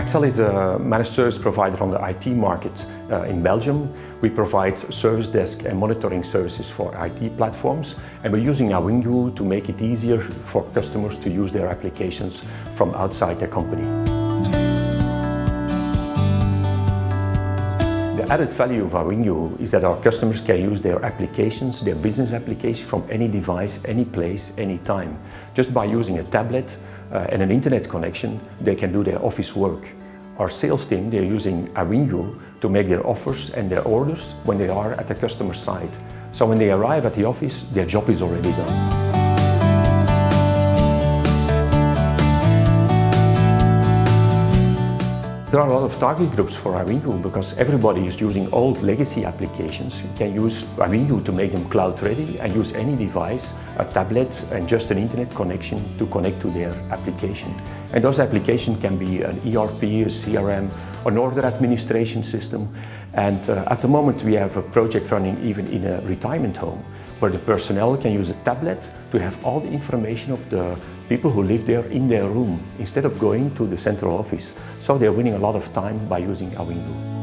Accel is a managed service provider on the IT market in Belgium. We provide service desk and monitoring services for IT platforms, and we're using Awingu to make it easier for customers to use their applications from outside their company. The added value of Awingu is that our customers can use their applications, their business application, from any device, any place, any time. Just by using a tablet and an internet connection, they can do their office work. Our sales team, they're using Awingu to make their offers and their orders when they are at the customer site. So when they arrive at the office, their job is already done. There are a lot of target groups for Awingu because everybody is using old legacy applications. You can use Awingu to make them cloud ready and use any device, a tablet and just an internet connection to connect to their application. And those applications can be an ERP, a CRM, an order administration system. And at the moment we have a project running even in a retirement home where the personnel can use a tablet to have all the information of the people who live there in their room instead of going to the central office. So they're winning a lot of time by using Awingu.